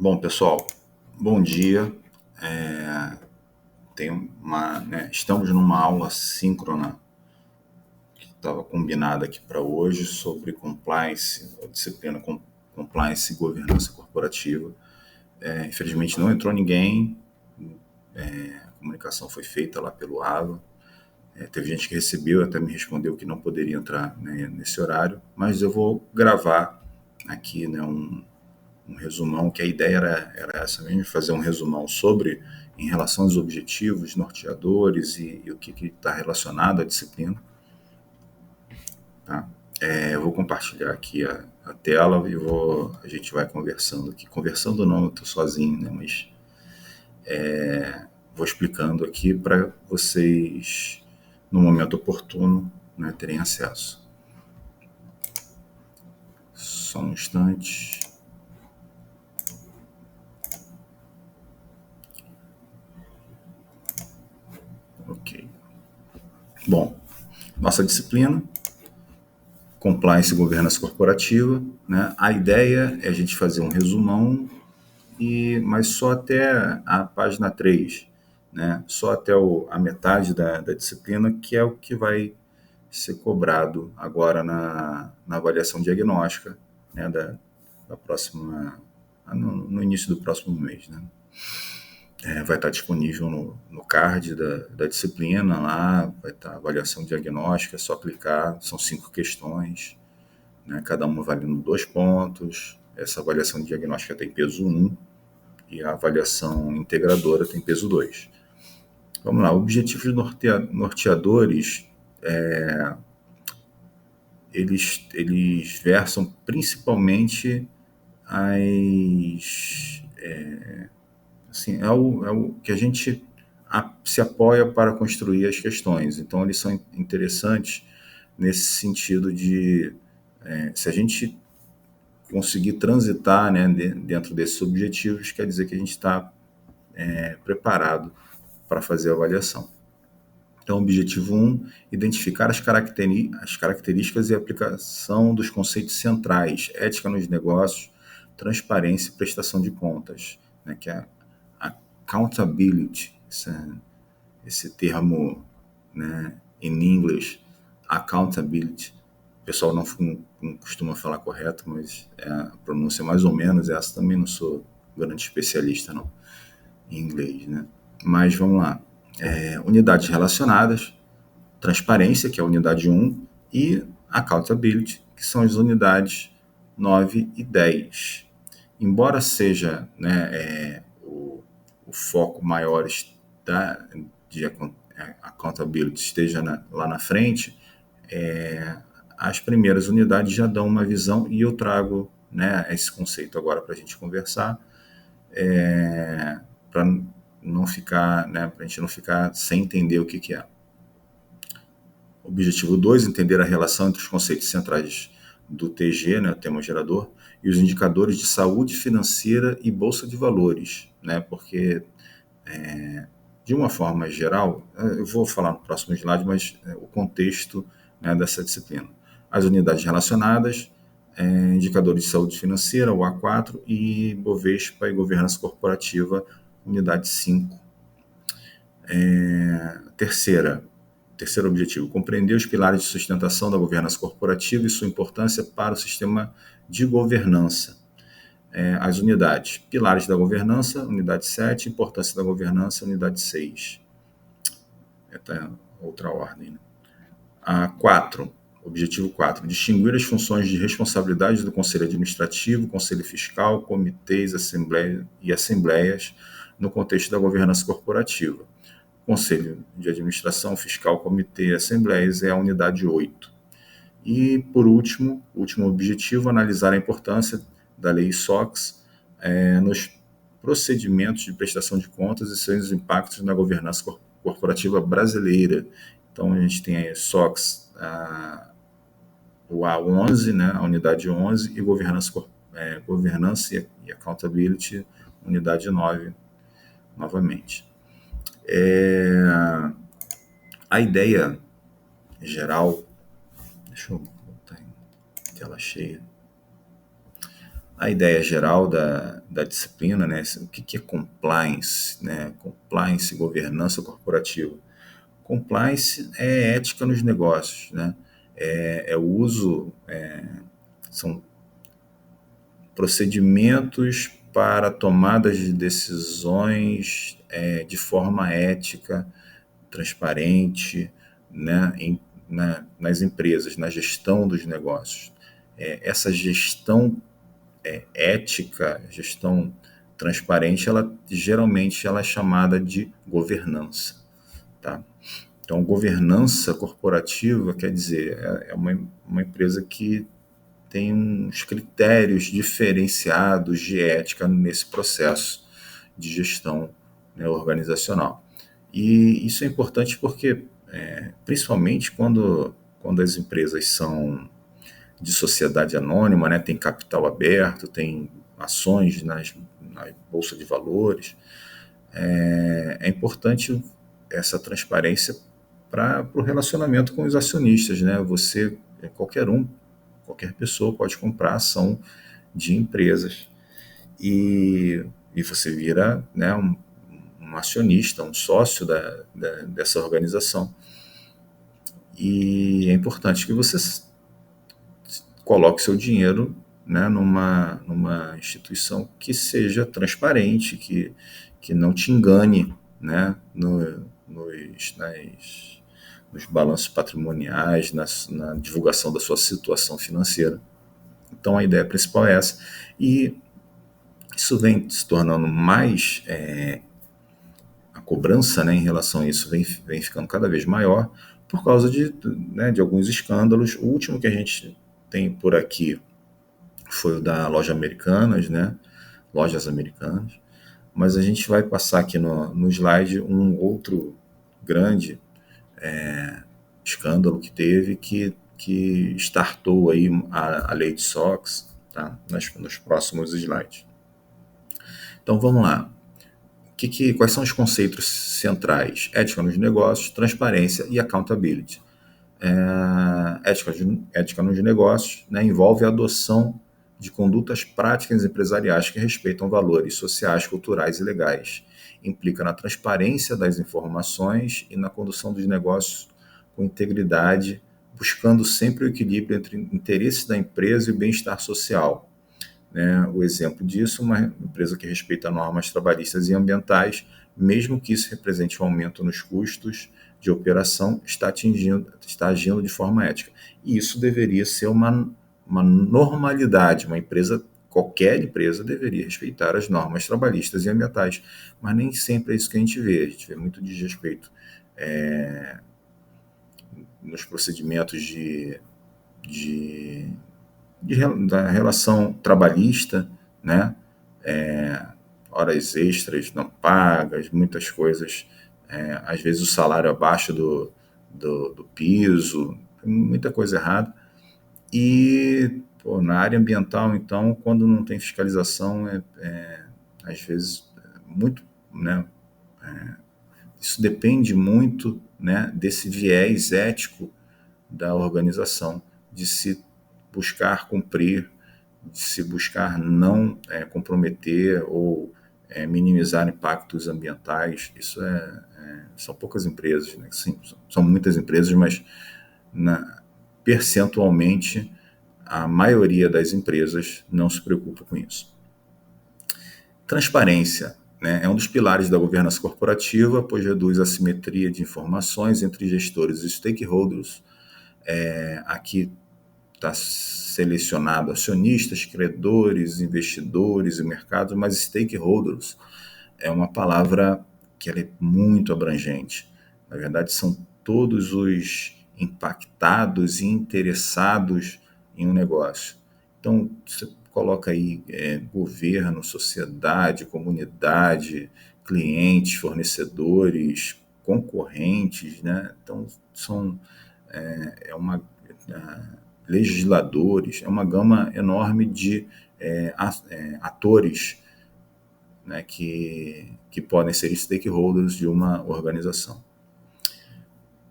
Bom, pessoal, bom dia. Estamos numa aula síncrona que estava combinada aqui para hoje sobre compliance, a disciplina compliance e governança corporativa. Infelizmente não entrou ninguém, a comunicação foi feita lá pelo AVA. Teve gente que recebeu e até me respondeu que não poderia entrar, né, nesse horário, mas eu vou gravar aqui, né, um resumão, que a ideia era essa mesmo, fazer um resumão sobre, em relação aos objetivos norteadores e o que está relacionado à disciplina. Tá? Eu vou compartilhar aqui a tela e a gente vai conversando aqui. Conversando não, eu estou sozinho, né? Mas vou explicando aqui para vocês, no momento oportuno, né, terem acesso. Só um instante. Ok. Bom, nossa disciplina, compliance e governança corporativa, né? A ideia é a gente fazer um resumão, mas só até a página 3, né? Só até a metade da disciplina, que é o que vai ser cobrado agora na avaliação diagnóstica, né? Da próxima, no início do próximo mês, né? Vai estar disponível no card da disciplina lá, vai estar a avaliação diagnóstica, é só clicar, são 5 questões, né, cada uma valendo 2 pontos. Essa avaliação diagnóstica tem peso 1 e a avaliação integradora tem peso 2. Vamos lá, objetivos norteadores, eles versam principalmente assim, é o que a gente se apoia para construir as questões. Então, eles são interessantes nesse sentido de, se a gente conseguir transitar, né, dentro desses objetivos, quer dizer que a gente está preparado para fazer a avaliação. Então, objetivo 1, identificar as características e aplicação dos conceitos centrais, ética nos negócios, transparência e prestação de contas, né, que é accountability, esse termo, né, em inglês, accountability. O pessoal não costuma falar correto, mas a pronúncia mais ou menos essa. Também não sou grande especialista não, em inglês, né? Mas vamos lá. Unidades relacionadas, transparência, que é a unidade 1, e accountability, que são as unidades 9 e 10. Embora seja, né, o foco maior de accountability esteja lá na frente, as primeiras unidades já dão uma visão, e eu trago, né, esse conceito agora para a gente conversar, para não ficar, né, para a gente não ficar sem entender o que é. Objetivo 2, entender a relação entre os conceitos centrais do TG, né, o tema gerador, e os indicadores de saúde financeira e bolsa de valores, né, porque, de uma forma geral, eu vou falar no próximo slide, mas o contexto, né, dessa disciplina. As unidades relacionadas, indicadores de saúde financeira, o A4, e Bovespa e governança corporativa, unidade 5. Terceiro objetivo, compreender os pilares de sustentação da governança corporativa e sua importância para o sistema de governança. As unidades, pilares da governança, unidade 7, importância da governança, unidade 6. Essa é outra ordem, né? Objetivo 4, distinguir as funções de responsabilidade do Conselho Administrativo, Conselho Fiscal, comitês e assembleias no contexto da governança corporativa. Conselho de Administração, Fiscal, Comitê e Assembleias é a unidade 8. E, por último, o último objetivo, analisar a importância da lei SOX nos procedimentos de prestação de contas e seus impactos na governança corporativa brasileira. Então, a gente tem a SOX, o A11, né, a unidade 11, e governança e accountability, unidade 9, novamente. A ideia geral, deixa eu botar em tela cheia. a ideia geral da disciplina, né? O que é compliance, né? Compliance, governança corporativa. Compliance é ética nos negócios, né? É o uso, são procedimentos para tomadas de decisões de forma ética, transparente, né, nas empresas, na gestão dos negócios. Essa gestão ética, gestão transparente, ela geralmente ela é chamada de governança, tá? Então, governança corporativa quer dizer é uma empresa que tem uns critérios diferenciados de ética nesse processo de gestão, né, organizacional. E isso é importante porque, principalmente quando as empresas são de sociedade anônima, né, tem capital aberto, tem ações na bolsa de valores, é importante essa transparência para o relacionamento com os acionistas, né? Você, qualquer pessoa pode comprar ação de empresas e você vira, né, um acionista, um sócio dessa organização. E é importante que você coloque seu dinheiro, né, numa instituição que seja transparente, que não te engane, né, nos balanços patrimoniais, na divulgação da sua situação financeira. Então a ideia principal é essa. E isso vem se tornando mais, a cobrança, né, em relação a isso vem ficando cada vez maior por causa né, de alguns escândalos. O último que a gente tem por aqui foi o da Lojas Americanas, mas a gente vai passar aqui no slide um outro grande escândalo que teve, que startou aí a lei de SOX, tá? Nos próximos slides. Então vamos lá. Quais são os conceitos centrais? Ética nos negócios, transparência e accountability. Ética nos negócios, né, envolve a adoção de condutas práticas empresariais que respeitam valores sociais, culturais e legais. Implica na transparência das informações e na condução dos negócios com integridade, buscando sempre o equilíbrio entre interesses da empresa e o bem-estar social. Né? O exemplo disso, uma empresa que respeita normas trabalhistas e ambientais, mesmo que isso represente um aumento nos custos de operação, está agindo de forma ética. E isso deveria ser uma normalidade. Qualquer empresa deveria respeitar as normas trabalhistas e ambientais, mas nem sempre é isso que a gente vê. A gente vê muito desrespeito nos procedimentos da relação trabalhista, né? Horas extras não pagas, muitas coisas, às vezes o salário abaixo do piso, muita coisa errada. E na área ambiental, então, quando não tem fiscalização, às vezes, muito, né? Isso depende muito, né, desse viés ético da organização, de se buscar cumprir, de se buscar não comprometer ou minimizar impactos ambientais. Isso são poucas empresas, né? Sim, são muitas empresas, mas percentualmente a maioria das empresas não se preocupa com isso. Transparência, né, é um dos pilares da governança corporativa, pois reduz a assimetria de informações entre gestores e stakeholders. Aqui está selecionado acionistas, credores, investidores e mercados, mas stakeholders é uma palavra que ela é muito abrangente. Na verdade, são todos os impactados e interessados em um negócio. Então, você coloca aí governo, sociedade, comunidade, clientes, fornecedores, concorrentes, né? Então, legisladores, é uma gama enorme de atores, né, que podem ser stakeholders de uma organização.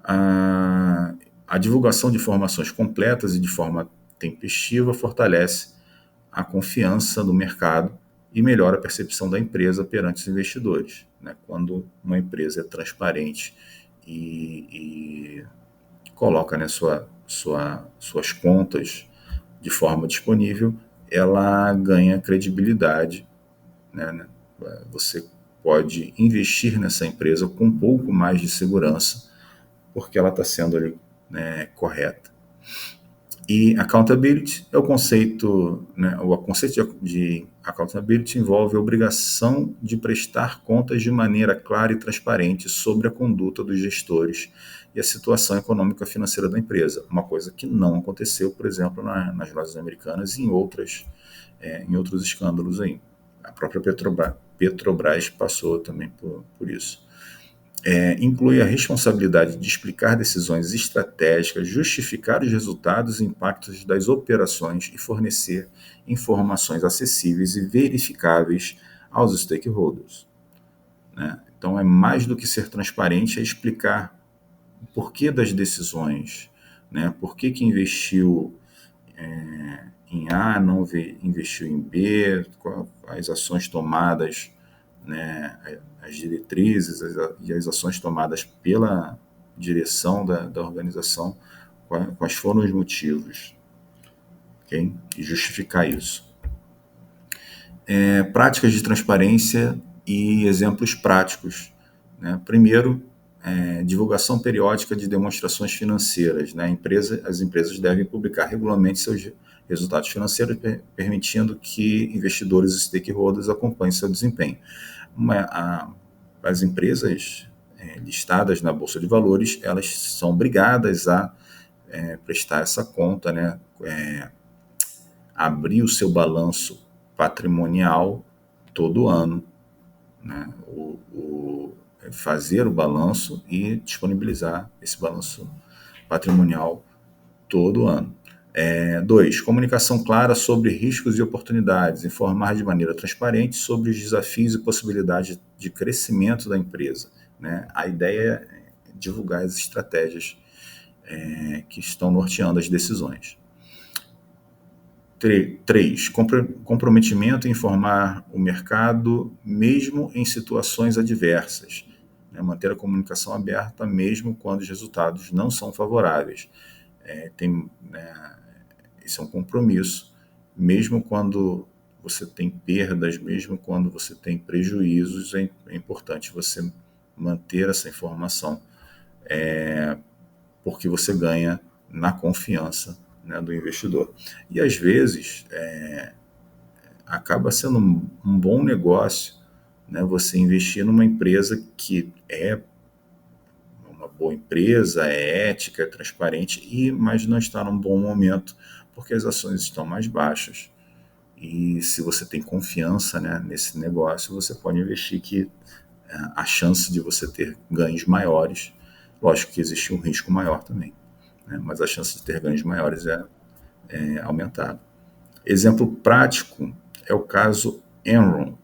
A divulgação de informações completas e de forma tempestiva fortalece a confiança do mercado e melhora a percepção da empresa perante os investidores, né? Quando uma empresa é transparente e coloca, né, suas contas de forma disponível, ela ganha credibilidade, né? Você pode investir nessa empresa com um pouco mais de segurança, porque ela está sendo ali, né, correta. E accountability é o conceito, né, o conceito de accountability envolve a obrigação de prestar contas de maneira clara e transparente sobre a conduta dos gestores e a situação econômica e financeira da empresa, uma coisa que não aconteceu, por exemplo, nas lojas americanas e em outros escândalos aí. A própria Petrobras passou também por isso. Inclui a responsabilidade de explicar decisões estratégicas, justificar os resultados e impactos das operações e fornecer informações acessíveis e verificáveis aos stakeholders, né? Então, é mais do que ser transparente, é explicar o porquê das decisões, né? Por que investiu em A, não investiu em B, as ações tomadas, né, as diretrizes e as ações tomadas pela direção da organização, quais foram os motivos, okay? E justificar isso. Práticas de transparência e exemplos práticos, né? Primeiro, divulgação periódica de demonstrações financeiras, né? As empresas devem publicar regularmente seus resultados financeiros, permitindo que investidores e stakeholders acompanhem seu desempenho. As empresas listadas na Bolsa de Valores, elas são obrigadas a prestar essa conta, né? Abrir o seu balanço patrimonial todo ano, né? Fazer o balanço e disponibilizar esse balanço patrimonial todo ano. 2. Comunicação clara sobre riscos e oportunidades, informar de maneira transparente sobre os desafios e possibilidades de crescimento da empresa, né? A ideia é divulgar as estratégias que estão norteando as decisões. 3. Comprometimento em informar o mercado mesmo em situações adversas, né? Manter a comunicação aberta mesmo quando os resultados não são favoráveis. Isso é um compromisso, mesmo quando você tem perdas, mesmo quando você tem prejuízos, é importante você manter essa informação, porque você ganha na confiança, né, do investidor. E às vezes acaba sendo um bom negócio, né, você investir numa empresa que é uma boa empresa, é ética, é transparente, mas não está num bom momento, porque as ações estão mais baixas. E se você tem confiança, né, nesse negócio, você pode investir que a chance de você ter ganhos maiores, lógico que existe um risco maior também, né, mas a chance de ter ganhos maiores é aumentada. Exemplo prático é o caso Enron.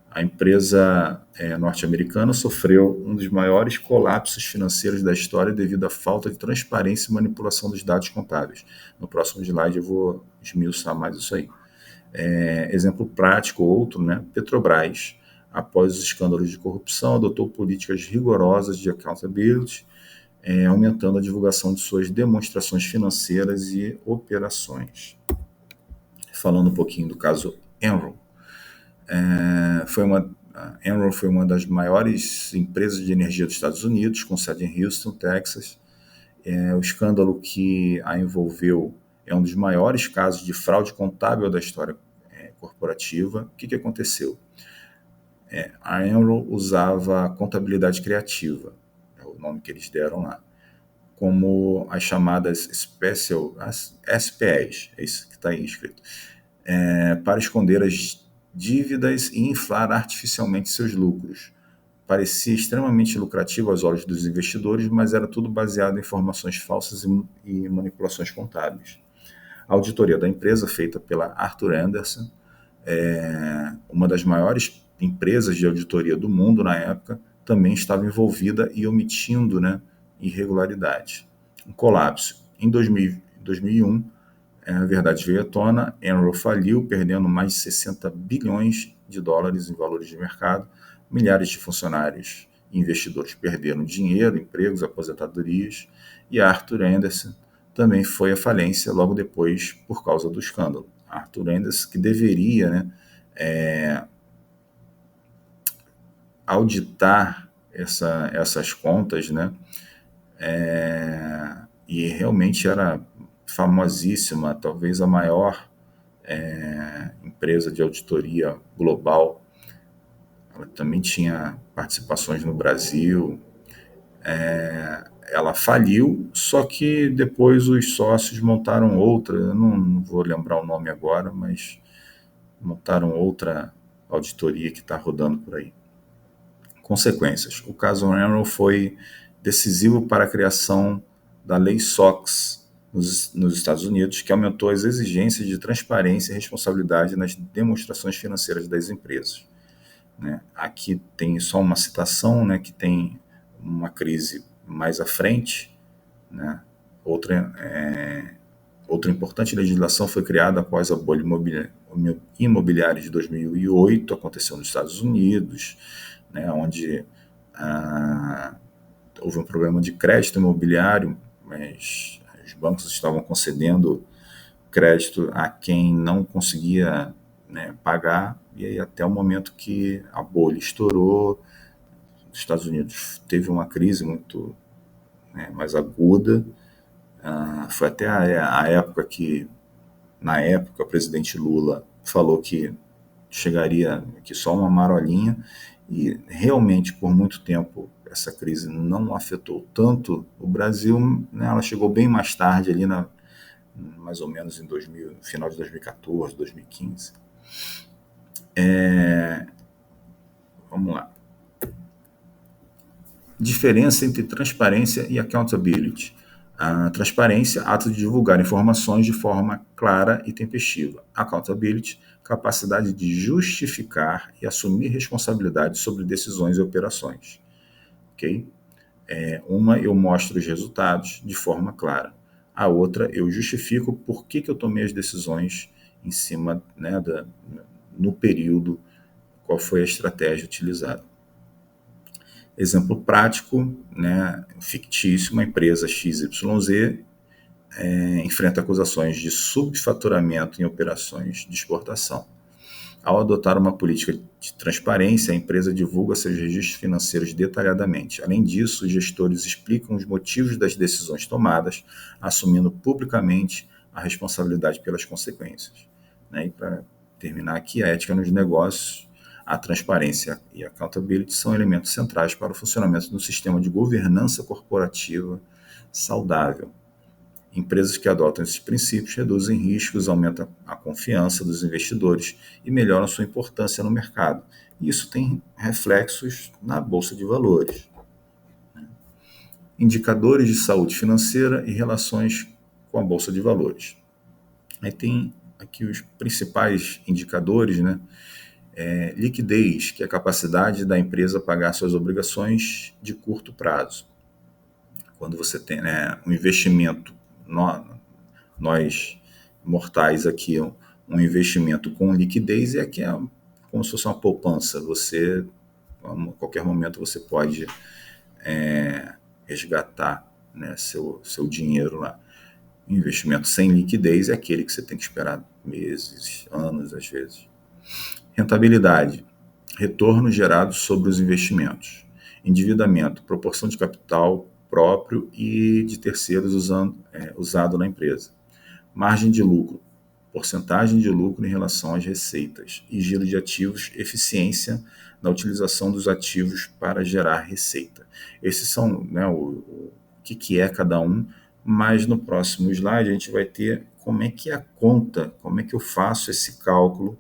A empresa norte-americana sofreu um dos maiores colapsos financeiros da história devido à falta de transparência e manipulação dos dados contábeis. No próximo slide eu vou esmiuçar mais isso aí. Exemplo prático, outro, né? Petrobras, após os escândalos de corrupção, adotou políticas rigorosas de accountability, aumentando a divulgação de suas demonstrações financeiras e operações. Falando um pouquinho do caso Enron, a Enron foi uma das maiores empresas de energia dos Estados Unidos, com sede em Houston, Texas. O escândalo que a envolveu é um dos maiores casos de fraude contábil da história corporativa. O que aconteceu? A Enron usava contabilidade criativa, é o nome que eles deram lá, como as chamadas as SPEs, é isso que está aí escrito, para esconder as dívidas e inflar artificialmente seus lucros. Parecia extremamente lucrativo aos olhos dos investidores, mas era tudo baseado em informações falsas e manipulações contábeis. A auditoria da empresa, feita pela Arthur Andersen, uma das maiores empresas de auditoria do mundo na época, também estava envolvida e omitindo, né, irregularidades. Um colapso. Em 2001, a verdade veio à tona, Enron faliu, perdendo mais de 60 bilhões de dólares em valores de mercado, milhares de funcionários e investidores perderam dinheiro, empregos, aposentadorias, e Arthur Andersen também foi à falência logo depois por causa do escândalo. Arthur Andersen, que deveria, né, auditar essas contas, né, e realmente era famosíssima, talvez a maior empresa de auditoria global. Ela também tinha participações no Brasil. Ela faliu, só que depois os sócios montaram outra, eu não vou lembrar o nome agora, mas montaram outra auditoria que está rodando por aí. Consequências. O caso Enron foi decisivo para a criação da Lei SOX nos Estados Unidos, que aumentou as exigências de transparência e responsabilidade nas demonstrações financeiras das empresas. Né? Aqui tem só uma citação, né, que tem uma crise mais à frente. Né? Outra importante legislação foi criada após a bolha imobiliária de 2008, aconteceu nos Estados Unidos, né, onde houve um problema de crédito imobiliário, mas os bancos estavam concedendo crédito a quem não conseguia, né, pagar, e aí até o momento que a bolha estourou, os Estados Unidos teve uma crise muito, né, mais aguda. Foi até a época que, na época, o presidente Lula falou que chegaria aqui só uma marolinha, e realmente por muito tempo essa crise não afetou tanto o Brasil, né? Ela chegou bem mais tarde, ali mais ou menos em final de 2014, 2015. Vamos lá. Diferença entre transparência e accountability. A transparência, ato de divulgar informações de forma clara e tempestiva. Accountability, capacidade de justificar e assumir responsabilidade sobre decisões e operações. Ok? Uma, eu mostro os resultados de forma clara. A outra, eu justifico por que eu tomei as decisões em cima, né, no período, qual foi a estratégia utilizada. Exemplo prático, né, fictício, uma empresa XYZ enfrenta acusações de subfaturamento em operações de exportação. Ao adotar uma política de transparência, a empresa divulga seus registros financeiros detalhadamente. Além disso, os gestores explicam os motivos das decisões tomadas, assumindo publicamente a responsabilidade pelas consequências. Né? E para terminar aqui, a ética nos negócios, a transparência e a accountability são elementos centrais para o funcionamento de um sistema de governança corporativa saudável. Empresas que adotam esses princípios reduzem riscos, aumentam a confiança dos investidores e melhoram sua importância no mercado. E isso tem reflexos na Bolsa de Valores. Indicadores de saúde financeira e relações com a Bolsa de Valores. Aí tem aqui os principais indicadores, né? Liquidez, que é a capacidade da empresa pagar suas obrigações de curto prazo. Quando você tem, né, um investimento, nós mortais aqui, um investimento com liquidez que é como se fosse uma poupança. Você, a qualquer momento, você pode resgatar, né, seu dinheiro lá. Investimento sem liquidez é aquele que você tem que esperar meses, anos, às vezes. Rentabilidade, retorno gerado sobre os investimentos. Endividamento, proporção de capital próprio e de terceiros usado na empresa. Margem de lucro, porcentagem de lucro em relação às receitas. E giro de ativos, eficiência na utilização dos ativos para gerar receita. Esses são, né, o que é cada um, mas no próximo slide a gente vai ter como é que é a conta, como é que eu faço esse cálculo,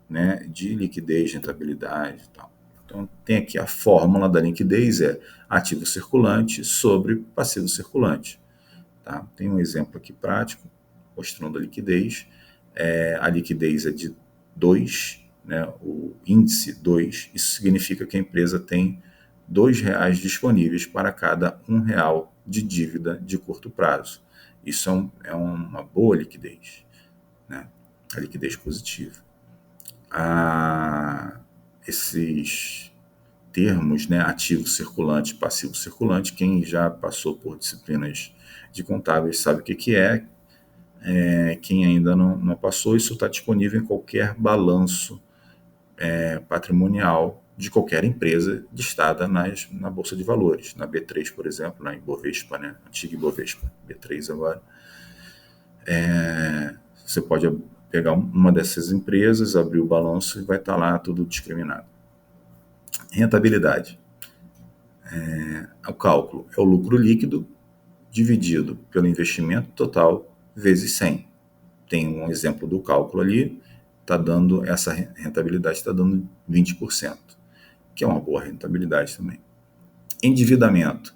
né, de liquidez, rentabilidade e tal. Então, tem aqui a fórmula da liquidez, ativo circulante sobre passivo circulante. Tá? Tem um exemplo aqui prático, mostrando a liquidez. A liquidez é de 2, né, o índice 2, isso significa que a empresa tem R$ 2 disponíveis para cada R$ 1 de dívida de curto prazo. Isso é uma boa liquidez, né? A liquidez positiva. Esses termos, né, ativo circulante, passivo circulante, quem já passou por disciplinas de contábeis sabe o que é. Quem ainda não passou, isso está disponível em qualquer balanço patrimonial de qualquer empresa listada na Bolsa de Valores, na B3, por exemplo, na Ibovespa, né? Antiga Ibovespa, B3 agora. Você pode pegar uma dessas empresas, abrir o balanço e vai estar lá tudo discriminado. Rentabilidade. O cálculo é o lucro líquido dividido pelo investimento total vezes 100. Tem um exemplo do cálculo ali, essa rentabilidade está dando 20%, que é uma boa rentabilidade também. Endividamento.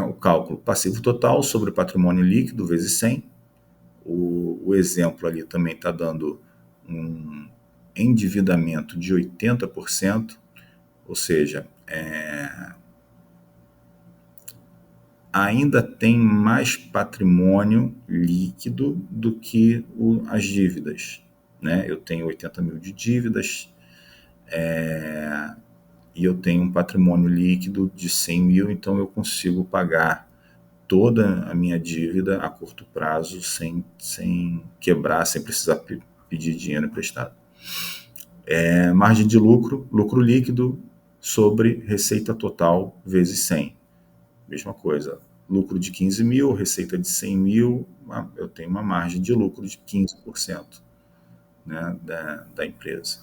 O cálculo passivo total sobre o patrimônio líquido vezes 100. O exemplo ali também está dando um endividamento de 80%, ou seja, ainda tem mais patrimônio líquido do que as dívidas, né? Eu tenho 80 mil de dívidas e eu tenho um patrimônio líquido de 100 mil, então eu consigo pagar toda a minha dívida a curto prazo sem quebrar, sem precisar pedir dinheiro emprestado. Margem de lucro, lucro líquido sobre receita total vezes 100. Mesma coisa, lucro de 15 mil, receita de 100 mil, eu tenho uma margem de lucro de 15%, né, da empresa.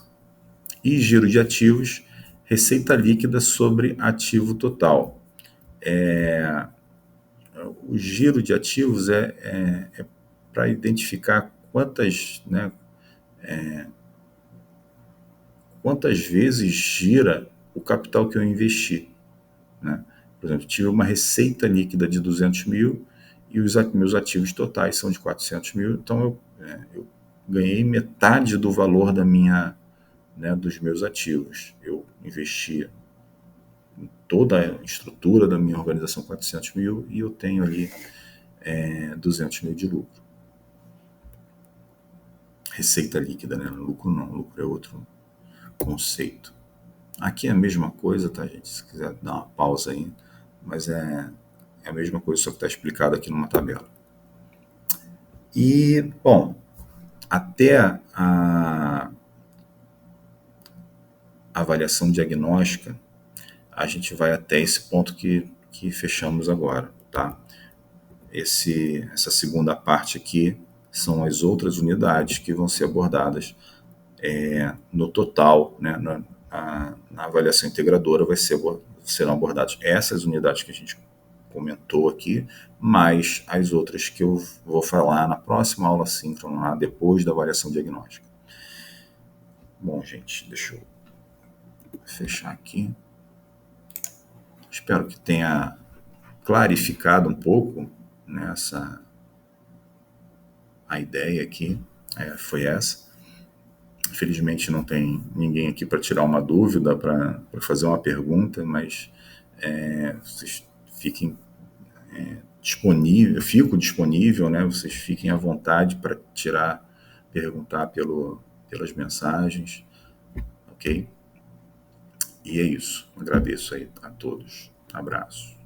E giro de ativos, receita líquida sobre ativo total. O giro de ativos é para identificar quantas vezes gira o capital que eu investi, né? Por exemplo, tive uma receita líquida de 200 mil e os meus ativos totais são de 400 mil, então eu ganhei metade do valor dos meus ativos. Eu investi em toda a estrutura da minha organização 400 mil e eu tenho ali 200 mil de lucro. Receita líquida, né? Lucro não, lucro é outro conceito. Aqui é a mesma coisa, tá, gente? Se quiser dar uma pausa aí, mas é a mesma coisa, só que está explicado aqui numa tabela. E, bom, até a avaliação diagnóstica, a gente vai até esse ponto que fechamos agora, tá? Essa segunda parte aqui são as outras unidades que vão ser abordadas no total, né? Na avaliação integradora serão abordadas essas unidades que a gente comentou aqui, mais as outras que eu vou falar na próxima aula síncrona, depois da avaliação diagnóstica. Bom, gente, deixa eu fechar aqui. Espero que tenha clarificado um pouco, né, a ideia aqui foi essa. Infelizmente não tem ninguém aqui para tirar uma dúvida, para fazer uma pergunta, mas vocês fiquem disponível, eu fico disponível, né? Vocês fiquem à vontade para perguntar pelas mensagens, ok? E é isso. Agradeço aí a todos. Abraço.